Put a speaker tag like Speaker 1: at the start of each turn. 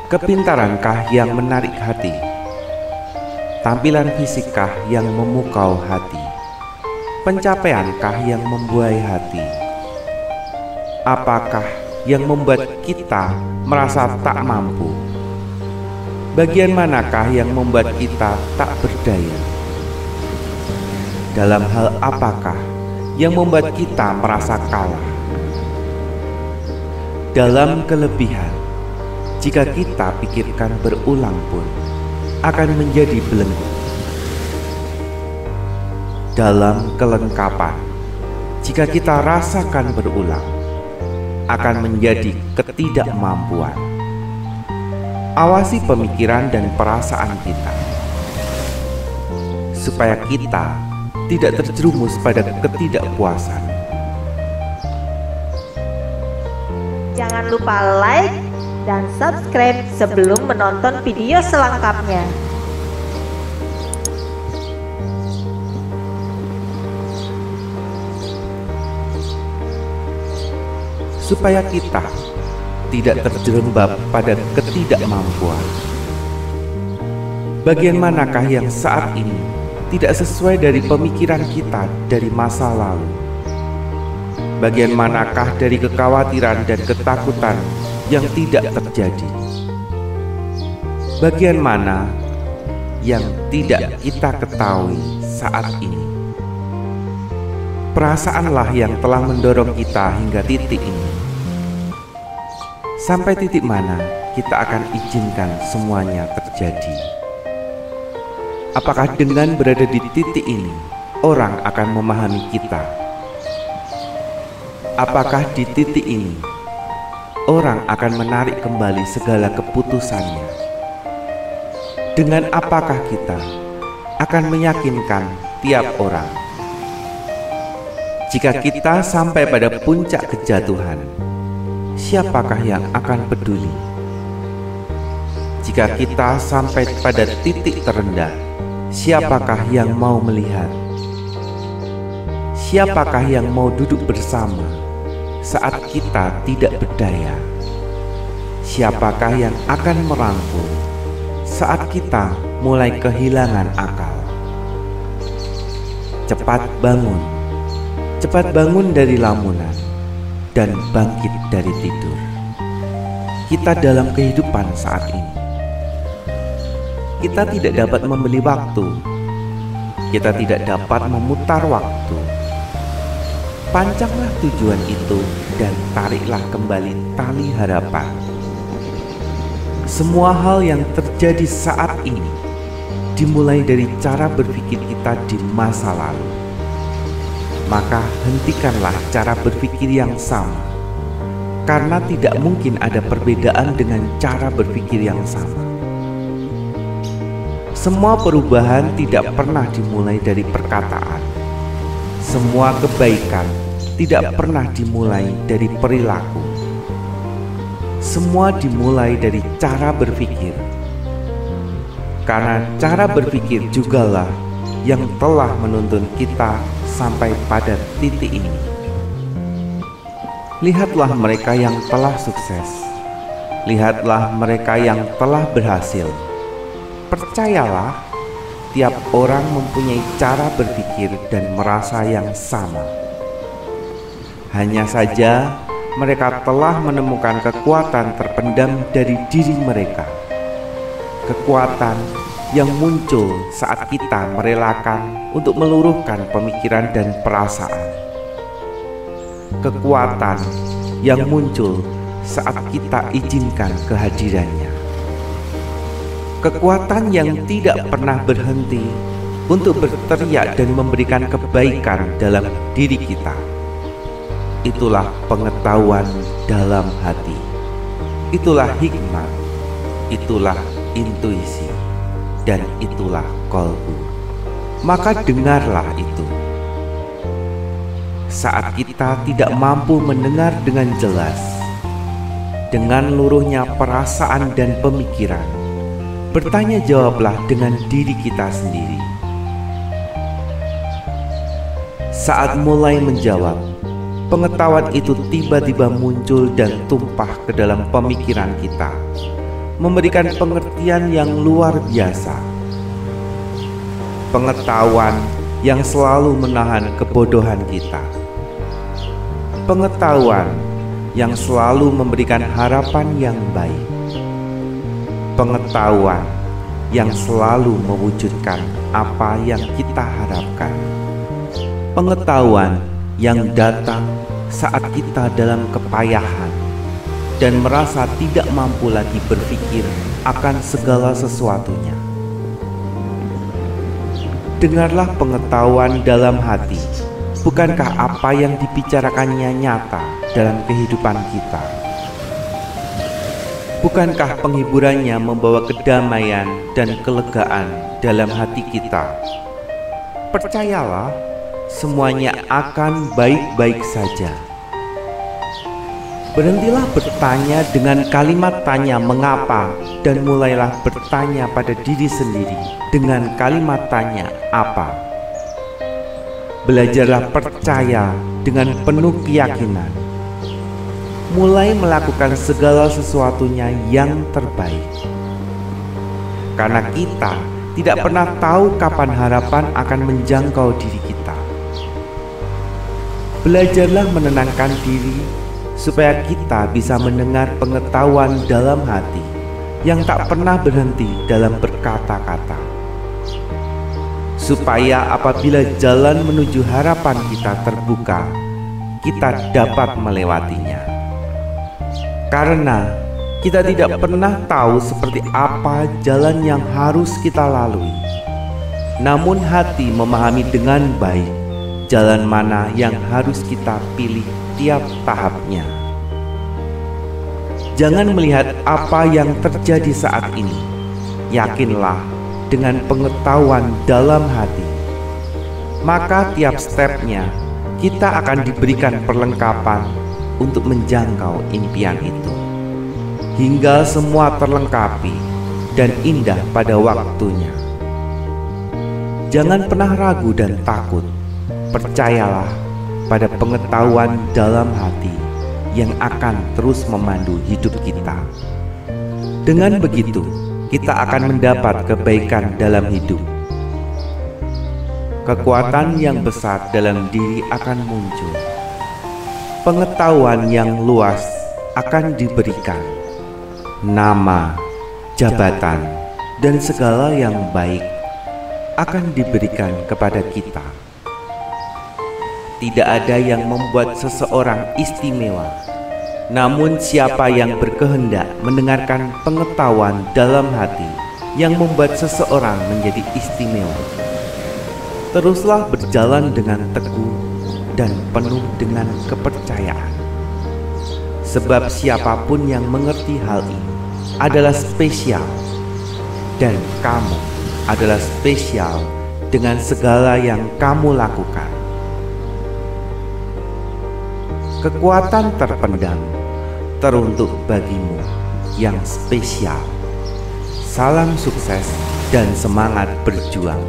Speaker 1: Kepintarankah yang menarik hati? Tampilan fisikkah yang memukau hati? Pencapaiankah yang membuai hati? Apakah yang membuat kita merasa tak mampu? Bagian manakah yang membuat kita tak berdaya? Dalam hal apakah yang membuat kita merasa kalah? Dalam kelebihan, jika kita pikirkan berulang pun akan menjadi belenggu. Dalam kelengkapan, jika kita rasakan berulang akan menjadi ketidakmampuan. Awasi pemikiran dan perasaan kita, supaya kita tidak terjerumus pada ketidakpuasan.
Speaker 2: Jangan lupa like dan subscribe sebelum menonton video selengkapnya.
Speaker 1: Supaya kita tidak terjerembab pada ketidakmampuan. Bagian manakah yang saat ini tidak sesuai dari pemikiran kita dari masa lalu? Bagian manakah dari kekhawatiran dan ketakutan yang tidak terjadi? Bagian mana yang tidak kita ketahui saat ini? Perasaanlah yang telah mendorong kita hingga titik ini. Sampai titik mana kita akan izinkan semuanya terjadi? Apakah dengan berada di titik ini, orang akan memahami kita? Apakah di titik ini, orang akan menarik kembali segala keputusannya? Dengan apakah kita akan meyakinkan tiap orang? Jika kita sampai pada puncak kejatuhan, siapakah yang akan peduli? Jika kita sampai pada titik terendah, siapakah yang mau melihat? Siapakah yang mau duduk bersama saat kita tidak berdaya? Siapakah yang akan merangkul saat kita mulai kehilangan akal? Cepat bangun dari lamunan dan bangkit dari tidur. Kita dalam kehidupan saat ini. Kita tidak dapat membeli waktu. Kita tidak dapat memutar waktu. Pancanglah tujuan itu dan tariklah kembali tali harapan. Semua hal yang terjadi saat ini dimulai dari cara berpikir kita di masa lalu. Maka hentikanlah cara berpikir yang sama, karena tidak mungkin ada perbedaan dengan cara berpikir yang sama. Semua perubahan tidak pernah dimulai dari perkataan. Semua kebaikan tidak pernah dimulai dari perilaku. Semua dimulai dari cara berpikir. Karena cara berpikir jugalah yang telah menuntun kita sampai pada titik ini. Lihatlah mereka yang telah sukses. Lihatlah mereka yang telah berhasil. Percayalah, tiap orang mempunyai cara berpikir dan merasa yang sama. Hanya saja mereka telah menemukan kekuatan terpendam dari diri mereka. Kekuatan yang muncul saat kita merelakan untuk meluruhkan pemikiran dan perasaan. Kekuatan yang muncul saat kita izinkan kehadirannya. Kekuatan yang tidak pernah berhenti untuk berteriak dan memberikan kebaikan dalam diri kita. Itulah pengetahuan dalam hati. Itulah hikmat. Itulah intuisi. Dan itulah qalbu. Maka dengarlah itu. Saat kita tidak mampu mendengar dengan jelas, dengan luruhnya perasaan dan pemikiran, bertanya jawablah dengan diri kita sendiri. Saat mulai menjawab, pengetahuan itu tiba-tiba muncul dan tumpah ke dalam pemikiran kita. memberikan pengertian yang luar biasa. Pengetahuan yang selalu menahan kebodohan kita. Pengetahuan yang selalu memberikan harapan yang baik. Pengetahuan yang selalu mewujudkan apa yang kita harapkan. Pengetahuan yang datang saat kita dalam kepayahan dan merasa tidak mampu lagi berpikir akan segala sesuatunya. Dengarlah pengetahuan dalam hati. Bukankah apa yang dibicarakannya nyata dalam kehidupan kita? Bukankah penghiburannya membawa kedamaian dan kelegaan dalam hati kita? Percayalah, semuanya akan baik-baik saja. Berhentilah bertanya dengan kalimat tanya mengapa, dan mulailah bertanya pada diri sendiri dengan kalimat tanya apa. Belajarlah percaya dengan penuh keyakinan. Mulai melakukan segala sesuatunya yang terbaik. Karena kita tidak pernah tahu kapan harapan akan menjangkau diri kita. Belajarlah menenangkan diri supaya kita bisa mendengar pengetahuan dalam hati yang tak pernah berhenti dalam berkata-kata. Supaya apabila jalan menuju harapan kita terbuka, kita dapat melewatinya. Karena kita tidak pernah tahu seperti apa jalan yang harus kita lalui. Namun hati memahami dengan baik jalan mana yang harus kita pilih tiap tahapnya. Jangan melihat apa yang terjadi saat ini. Yakinlah dengan pengetahuan dalam hati, maka tiap stepnya kita akan diberikan perlengkapan untuk menjangkau impian itu, hingga semua terlengkapi dan indah pada waktunya. Jangan pernah ragu dan takut. Percayalah pada pengetahuan dalam hati yang akan terus memandu hidup kita. Dengan begitu, kita akan mendapat kebaikan dalam hidup. Kekuatan yang besar dalam diri akan muncul. Pengetahuan yang luas akan diberikan. Nama, jabatan, dan segala yang baik akan diberikan kepada kita. Tidak ada yang membuat seseorang istimewa, namun siapa yang berkehendak mendengarkan pengetahuan dalam hati yang membuat seseorang menjadi istimewa. Teruslah berjalan dengan teguh dan penuh dengan kepercayaan. Sebab siapapun yang mengerti hal ini adalah spesial, dan kamu adalah spesial dengan segala yang kamu lakukan. Kekuatan terpendam teruntuk bagimu yang spesial. Salam sukses dan semangat berjuang.